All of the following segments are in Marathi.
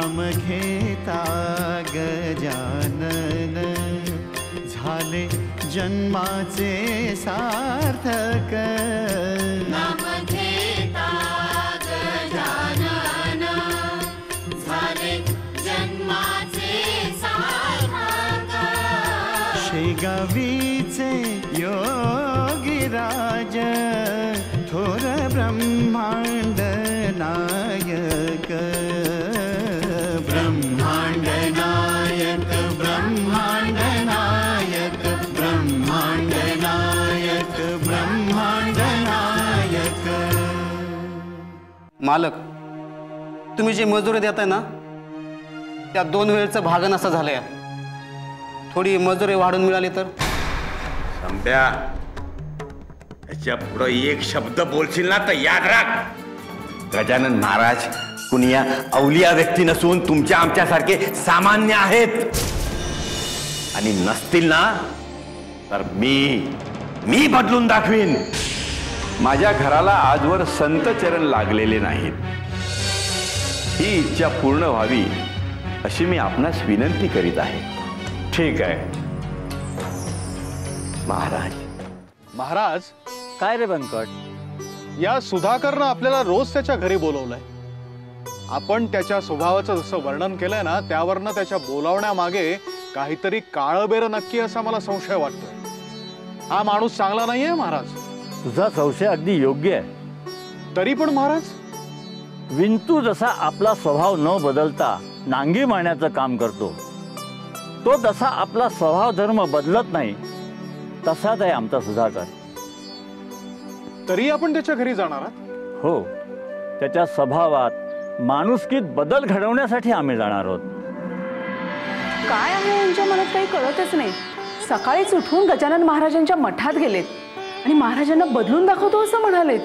नाम घेता गजानन झाले जन्माचे सार्थक। नाम घेता गजानन झाले जन्माचे सार्थक। शेगावीचे योगीराज थोर ब्रह्मांड नायक। ब्रह्मांड नायक ब्रह्मांड नायक ब्रह्मांड नायक ब्रह्मांड नायक। मालक, तुम्ही जे मजुरी देताय ना त्या 2 वेळचं भागन असं झालंय। थोडी मजुरी वाढून मिळाली तर। संप्या, याच्या पुढे एक शब्द बोलशील ना तर याद राख, गजानन महाराज कुणी या अवलिया व्यक्ती नसून तुमच्या आमच्यासारखे सामान्य आहेत। आणि नसतील ना तर मी बदलून दाखवीन। माझ्या घराला आजवर संत चरण लागलेले नाहीत। ही इच्छा पूर्ण व्हावी अशी मी आपणास विनंती करीत आहे। ठीक आहे महाराज। महाराज, काय रे बंकट? या सुधाकरनं आपल्याला रोज त्याच्या घरी बोलवलंय। आपण त्याच्या स्वभावाचं जसं वर्णन केलंय ना त्यावरनं त्याच्या बोलावण्यामागे काहीतरी काळबेरं नक्की असा मला संशय वाटतोय। हा माणूस चांगला नाहीये महाराज। तुझा संशय अगदी योग्य आहे। तरी पण महाराज, विंतू जसा आपला स्वभाव न बदलता नांगी मारण्याचं काम करतो, तो तसा आपला स्वभाव धर्म बदलत नाही, तसाच आहे आमचा सुधाकर। तरी आपण त्याच्या घरी जाणार आहात? हो, त्याच्या स्वभावात माणुसकीत बदल घडवण्यासाठी आम्ही जाणार आहोत। काय आहे यांच्या मनात काही कळतच नाही। सकाळीच उठून गजानन महाराजांच्या मठात गेलेत आणि महाराजांना बदलून दाखवतो असं म्हणालेत।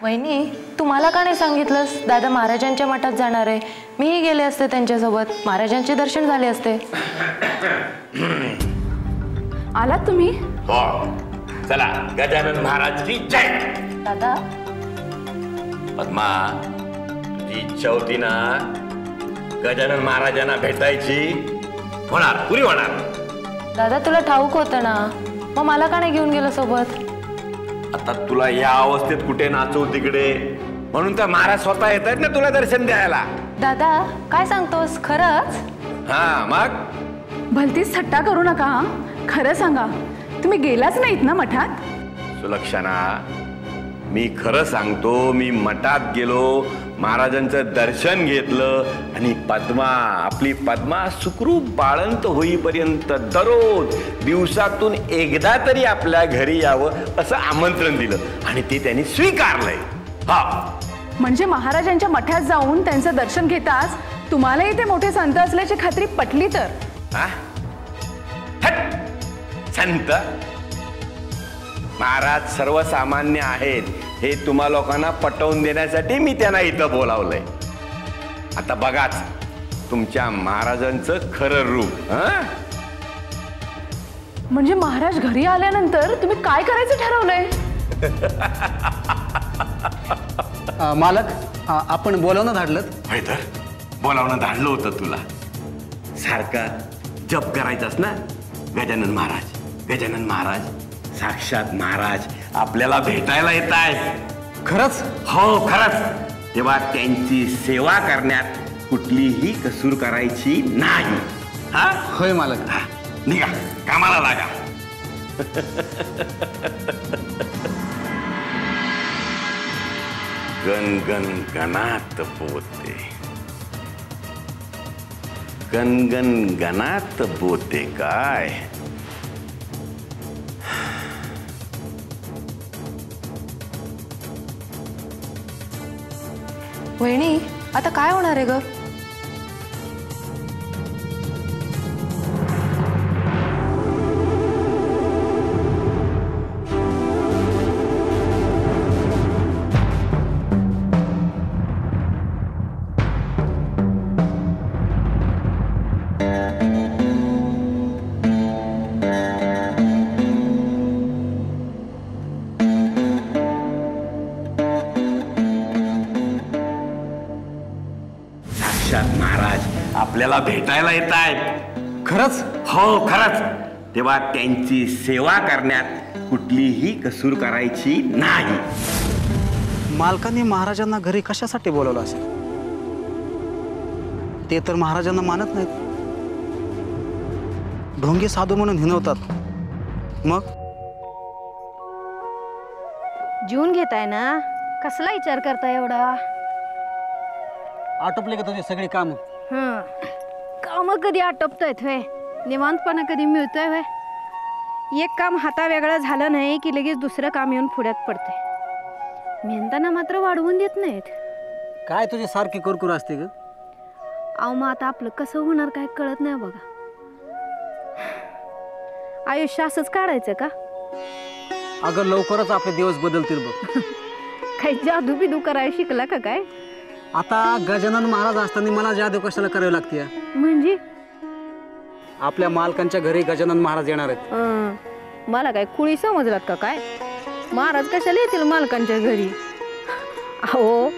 वहिनी, तुम्हाला का नाही सांगितलंस? दादा महाराजांच्या मठात जाणार आहे, मीही गेले असते त्यांच्यासोबत, महाराजांचे दर्शन झाले असते। आलात तुम्ही? हो, चला गजानन महाराज की जय। दादा, पद्मा, तुझी इच्छा होती ना गजानन महाराजांना भेटायची, होणार, पुरी होणार। दादा तुला ठाऊक होतं ना, मग मला का नाही घेऊन गेलं सोबत? आता तुला या अवस्थेत कुठे नाचवू तिकडे, म्हणून तर महाराज स्वतः येत आहेत ना तुला दर्शन द्यायला। दादा काय सांगतोस, खरंच? हा मग भलतीच थट्टा करू नका हा। खरं सांगा, तुम्ही गेलाच नाहीत ना मठात? सुलक्षणा, मी खरं सांगतो, मी मठात गेलो, महाराजांचं दर्शन घेतलं आणि पद्मा, आपली पद्मा सुखरूप बाळंत होईपर्यंत दररोज दिवसातून एकदा तरी आपल्या घरी यावं असं आमंत्रण दिलं आणि ते त्यांनी स्वीकारलंय। हा, म्हणजे महाराजांच्या मठात जाऊन त्यांचं दर्शन घेताच तुम्हालाही ते मोठे संत असल्याची खात्री पटली तर? हा? संत महाराज सर्वसामान्य आहेत हे तुम्हा लोकांना पटवून देण्यासाठी मी त्यांना इथं बोलावलंय। आता बघाच तुमच्या महाराजांचं खरं रूप। म्हणजे महाराज घरी आल्यानंतर तुम्ही काय करायचं ठरवलंय? मालक, आपण बोलावणं धाडलं? होय तर बोलावणं धाडलं होतं तुला। सारखा जप करायचास ना, गजानन महाराज गजानन महाराज। साक्षात महाराज आपल्याला भेटायला येत आहेत। खरंच? हो खरंच। तेव्हा त्यांची सेवा करण्यात कुठलीही कसूर करायची नाही। हा, होय मालक। हा, निघा कामाला लागा। गण गण गणात बोते, गण गण गणात बोते काय? वहिनी, आता काय होणार आहे ग? साक्षात महाराज आपल्याला भेटायला येत आहेत. खरंच? हो खरंच. तेव्हा त्यांची सेवा करण्यात कुठलीही कसूर करायची नाही. मालकाने महाराजांना घरी कशासाठी बोलवलं असेल? ते तर महाराजांना मानत नाहीत. ढोंगी साधू म्हणून हिनवतात. मग जीवन घेताय ना, कसला विचार करताय एवढा? आटोपले का तुझे सगळे काम? काम कधी आटोपतायत होय? निवांतपणा कधी मिळतोय होय? एक काम हाता वेगळा झालं नाही की लगेच दुसरं काम येऊन पुढ्यात पडते. मेहनताना मात्र वाढवून देत नाहीत. काय तुझी सारखी कुरकुर असते ग? अहो मग आता आपलं कसं होणार काय कळत नाही बघा. आयुष्य असंच काढायचं का? अगं लवकरच आपले दिवस बदलतील बघ. काही जादू बिदू करायला शिकला का काय? आता गजानन महाराज असताना मला जादू कशाला करावी लागते? म्हणजे आपल्या मालकांच्या घरी गजानन महाराज येणार आहेत. मला काय कुळी समजलात का काय? महाराज कशाला येतील मालकांच्या घरी? अहो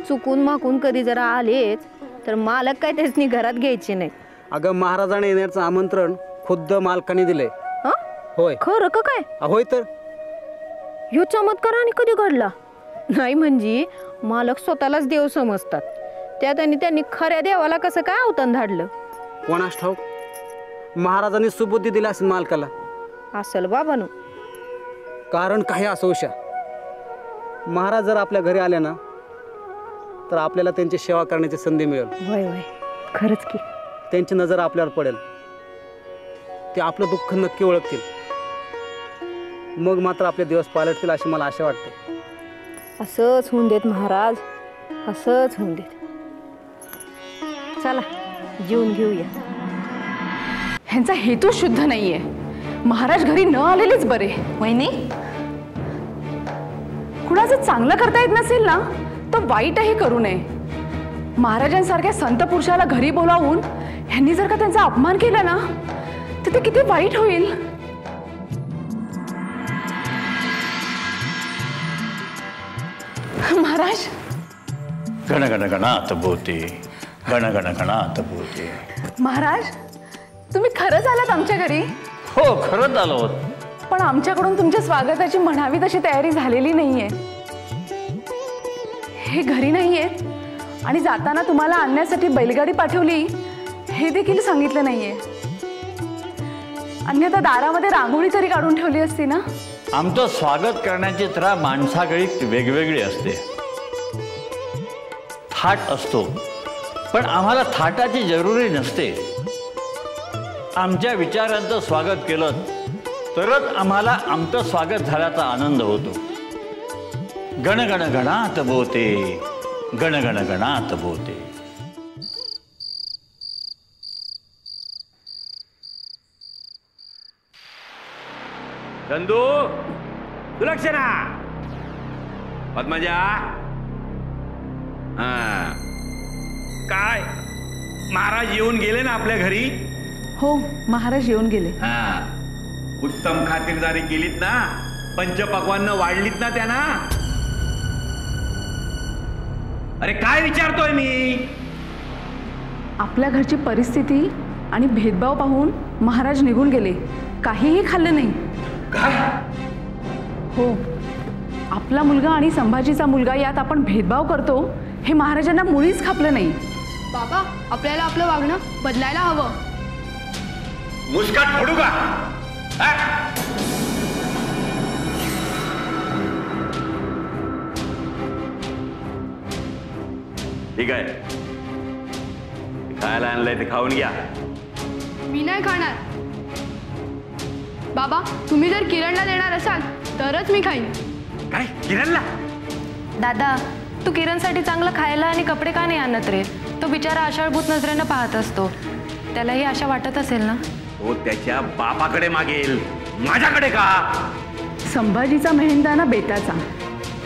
चुकून माकून कधी जरा आलेच तर मालक काय त्यासनी घरात घ्यायचे नाही. अगं महाराजांना येण्याचं आमंत्रण खुद्द मालकाने दिलंय. होय. खरं का काय? होय तर. ह्यो चमत्कार आणि कधी घडला? नाही म्हणजे मालक स्वतःलाच देव समजतात. त्यात आणि त्यांनी खऱ्या देवाला कसं काय अवतान धाडलं? कोणास ठाऊक. महाराजांनी सुबुद्धी दिली असेल मालकाला. असल बाबानो. कारण काही असो उषा, महाराज जर आपल्या घरी आले ना तर आपल्याला त्यांची सेवा करण्याची संधी मिळेल. वय वय खरंच की. त्यांची नजर आपल्यावर पडेल. ते आपलं दुःख नक्की ओळखतील. मग मात्र आपले दिवस पालटतील अशी मला आशा वाटते. असंच होऊन देत महाराज, असंच होऊन देत. चला जेवून घेऊया. ह्यांचा हेतू शुद्ध नाहीये. महाराज घरी न आलेलेच बरे. वहिनी कुणाचं चांगलं करता येत नसेल ना तर वाईटही करू नये. महाराजांसारख्या संत पुरुषाला घरी बोलावून ह्यांनी जर का त्यांचा अपमान केला ना तर ते किती वाईट होईल. महाराज. गण गण गणात बोते, गण गण गणात बोते. महाराज तुम्ही खरंच आलात आमच्या घरी? हो खरंच आलो होत. पण आमच्याकडून तुमच्या स्वागताची म्हणावी तशी तयारी झालेली नाहीये. हे घरी नाहीयेत आणि जाताना तुम्हाला आणण्यासाठी बैलगाडी पाठवली हे देखील सांगितलं नाहीये. अन्यथा दारामध्ये रांगोळी तरी काढून ठेवली असती ना. आमचं स्वागत करण्याची तऱ्हा माणसाकडे वेगवेगळी असते. थाट असतो पण आम्हाला थाटाची जरुरी नसते. आमच्या विचारांचं स्वागत केलं तरच आम्हाला आमचं स्वागत झाल्याचा आनंद होतो. गण गण गणात बोते, गण गण गणात बोते. चंदू, सुलक्षणा, पद्मजा. काय महाराज येऊन गेले ना आपल्या घरी? हो महाराज येऊन गेले. उत्तम खातिरदारी केलीत ना? पंचपक्वान्न वाढलीत ना त्यांना? अरे काय विचारतोय मी? आपल्या घरची परिस्थिती आणि भेदभाव पाहून महाराज निघून गेले. काहीही खाल्लं नाही. काय? हो. आपला मुलगा आणि संभाजीचा मुलगा यात आपण भेदभाव करतो हे महाराजांना मुळीच खापलं नाही. बाबा आपल्याला आपलं वागणं बदलायला हवं. मुस्काट फोडू का? ठीक आहे, खायला आणलंय ते खाऊन घ्या. मी नाही खाणार. बाबा तुम्ही जर किरणला देणार असाल तरच मी खाईन. काय किरणला? दादा तू किरणसाठी चांगलं खायला आणि कपडे का नाही आणत रे? तो बिचारा आषाढभूत नजरेनं पाहत असतो. त्यालाही आशा वाटत असेल ना? तो त्याच्या बापाकडे मागेल, माझ्याकडे का? संभाजीचा मेहनताना बेताचा.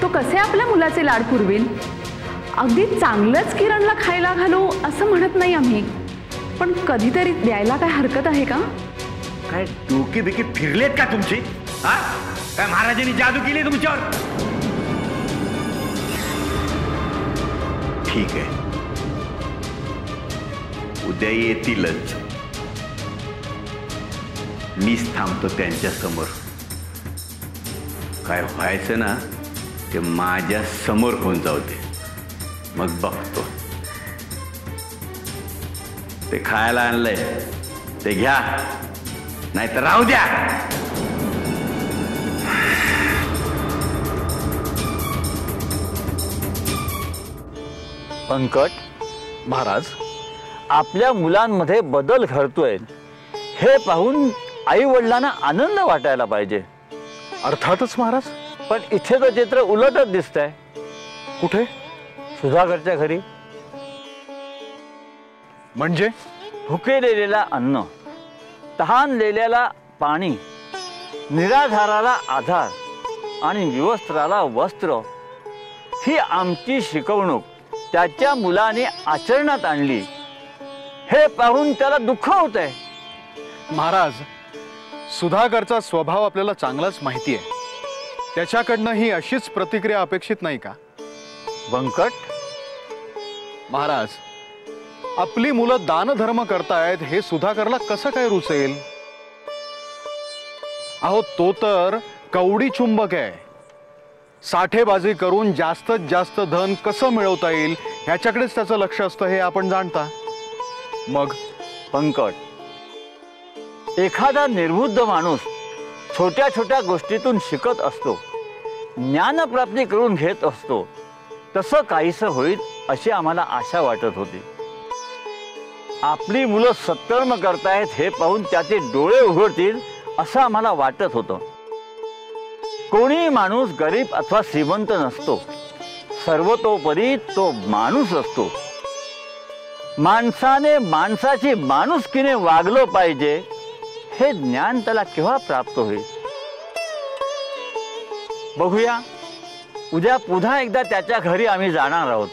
तो कसे आपल्या मुलाचे लाड पुरवेल? अगदी चांगलंच किरणला खायला घालू असं म्हणत नाही आम्ही, पण कधीतरी द्यायला काय हरकत आहे का? काय डोके बिके फिरलेत का तुमची? काय महाराजांनी जादू केली तुमच्यावर? ठीक आहे, उद्या येतीलच. मीच थांबतो त्यांच्या समोर. काय व्हायचं ना ते माझ्या समोर होऊन जाऊ दे, मग बघतो. ते खायला आणलंय ते घ्या, नाहीतर राहू द्या. पंकट, महाराज, आपल्या मुलांमध्ये बदल घडतोय हे पाहून आई वडिलांना आनंद वाटायला पाहिजे. अर्थातच महाराज. पण इथे तर चित्र उलटच दिसतंय. कुठे? सुधाकरच्या घरी. म्हणजे? भुकेलेला अन्न, तहानलेल्याला पाणी, निराधाराला आधार आणि विवस्त्राला वस्त्र, ही आमची शिकवणूक त्याच्या मुलाने आचरणात आणली हे पाहून त्याला दुःख होतंय. महाराज, सुधाकरचा स्वभाव आपल्याला चांगलाच माहिती आहे. त्याच्याकडनं ही अशीच प्रतिक्रिया अपेक्षित नाही का? बंकट, महाराज, आपली मुलं दानधर्म करतायत हे सुधाकरला कसं काय रुचेल? अहो, तो तर कवडी चुंबक आहे. साठेबाजी करून जास्तीत जास्त धन कसं मिळवता येईल ह्याच्याकडेच त्याचं लक्ष असतं हे आपण जाणता. मग पंकट, एखादा निर्बुद्ध माणूस छोट्या छोट्या गोष्टीतून शिकत असतो, ज्ञानप्राप्ती करून घेत असतो. तसं काहीसं होईल अशी आम्हाला आशा वाटत होती. आपली मुलं सत्कर्म करतायत हे पाहून त्याचे डोळे उघडतील असं आम्हाला वाटत होतं. कोणी माणूस गरीब अथवा श्रीमंत नसतो, सर्वतोपरी तो माणूस असतो. माणसाने माणसाची माणुसकीने वागलं पाहिजे हे ज्ञान त्याला केव्हा प्राप्त होईल? बघूया. उद्या पुन्हा एकदा त्याच्या घरी आम्ही जाणार आहोत.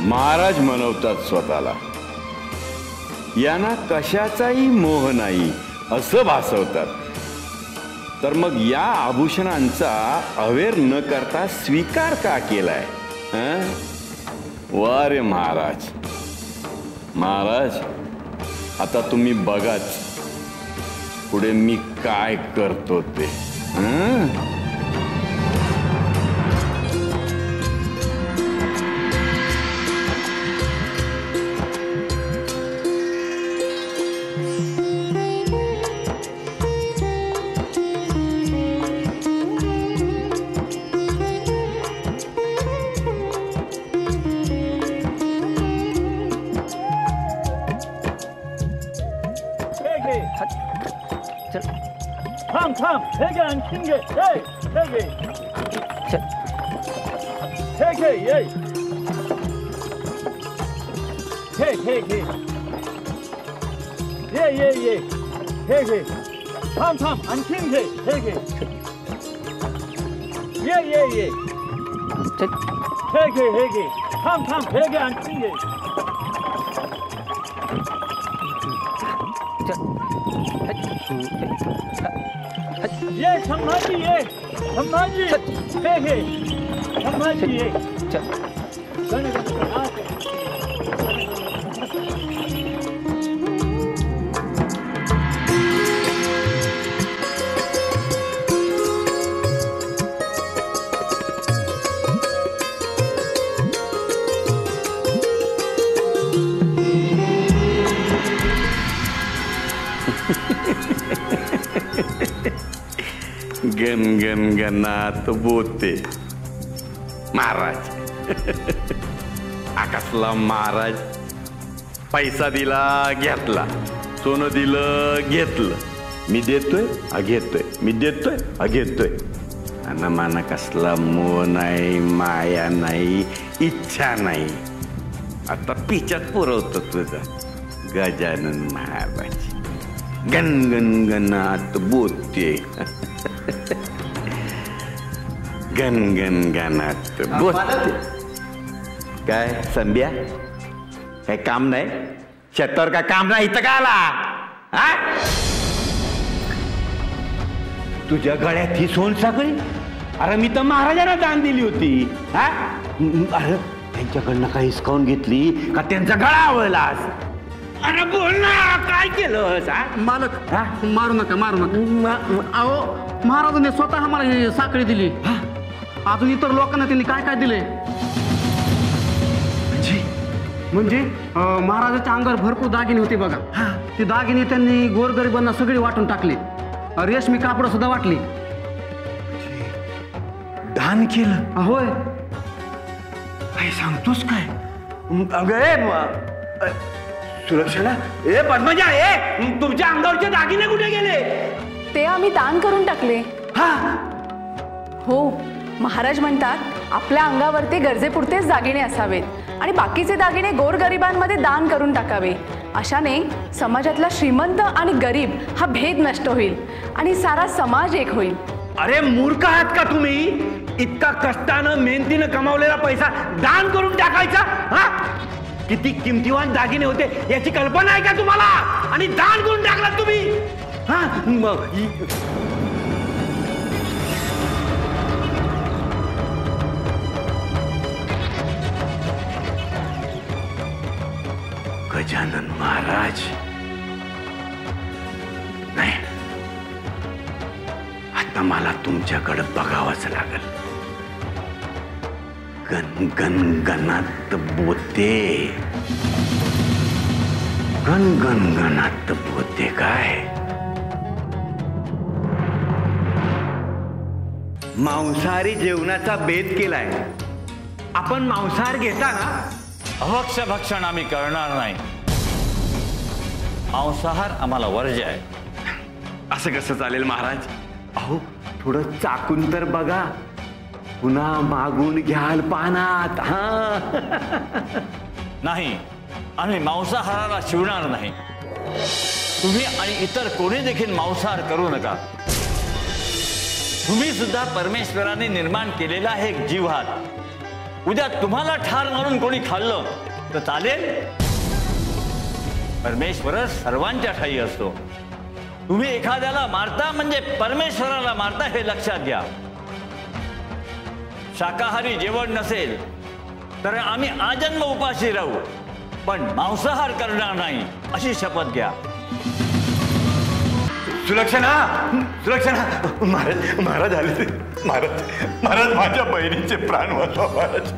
महाराज म्हणवतात स्वतःला, यांना कशाचाही मोह नाही असं भासवतात. तर मग या आभूषणांचा अवेर न करता स्वीकार का केलाय? वा रे महाराज. महाराज, आता तुम्ही बघाच पुढे मी काय करतो ते. थांब, हे घे, आणखीन घे. हे घे, हे घे, ये. हे घे. ये. हे घे. थांब, आणखीन घे. हे घे. ये. हे घे. थांब, हे घे, आणखीन घे. ये संभाजी, हे घे. संभाजी, ये. गण गण गणात बोते महाराज. आकाशला महाराज. पैसा दिला घेतला, सोनं दिलं घेतलं. मी देतोय घेतोय, मी देतोय घेतोय. आणि मला कसला मोह नाही, माया नाही, इच्छा नाही. आता पिच्यात पुरवतो तुझा गजानन महाराज. गण गणात बोते गण गणात बोते. काय संध्या, काय काम नाही शेतावर? काय काम नाही इथं? का आला? तुझ्या गळ्यात ही सोनसाखळी? अरे मी तर महाराजांना दान दिली होती. अरे त्यांच्याकडनं काही हिसकावून घेतली का त्यांचा गळा आवळलास? अरे बोल ना, काय केलं? मालक मारू नका, मारू नका. अहो महाराजांनी स्वतः आम्हाला ही साखळी दिली. अजून इतर लोकांना त्यांनी काय काय दिले? म्हणजे महाराजाच्या अंगावर भरपूर दागिने होते बघा. ते दागिने त्यांनी गोरगरिबांना सगळी वाटून टाकले. रेशमी कापड सुद्धा वाटली. दान केलं? होय. काय सांगतोस काय? सुरक्षाला ए पद्मजा, तुमच्या अंगावरचे दागिने कुठे गेले? ते आम्ही दान करून टाकले. हो, महाराज म्हणतात आपल्या अंगावरती गरजेपुरतेच दागिने असावेत आणि बाकीचे दागिने गोरगरिबांमध्ये दान करून टाकावे. अशाने समाजातला श्रीमंत आणि गरीब हा भेद नष्ट होईल आणि सारा समाज एक होईल. अरे मूर्ख आहात का तुम्ही? इतका कष्टानं मेहनतीनं कमावलेला पैसा दान करून टाकायचा? किती किमतीवान दागिने होते याची कल्पना आहे का तुम्हाला? आणि दान करून टाकला तुम्ही? गजानन महाराज, नाही, आता मला तुमच्याकडे बघावंच लागेल. गण गण गणात बोते, गण गण गणात बोते. काय मांसाहारी जेवणाचा बेत केलाय आपण. मांसाहार घेता ना? अभक्ष भक्षण आम्ही करणार नाही. मांसाहार आम्हाला वर्ज्य आहे. असं कसं चालेल महाराज? अहो थोडं चाकून तर बघा, पुन्हा मागून घ्याल पानात. नाही, आम्ही मांसाहाराला शिवणार नाही. तुम्ही आणि इतर कोणी देखील मांसाहार करू नका. तुम्ही सुद्धा परमेश्वराने निर्माण केलेला हे एक जीव आहात. उद्या तुम्हाला ठार मारून कोणी खाल्लं तर चालेल? परमेश्वर सर्वांच्या ठाई असतो. तुम्ही एखाद्याला मारता म्हणजे परमेश्वराला मारता हे लक्षात घ्या. शाकाहारी जेवण नसेल तर आम्ही आजन्म उपाशी राहू, पण मांसाहार करणार नाही अशी शपथ घ्या. सुलक्षणा, सुलक्षणा, महाराज, महाराज आले. महाराज, महाराज माझ्या बहिणीचे प्राण वाचवा महाराज.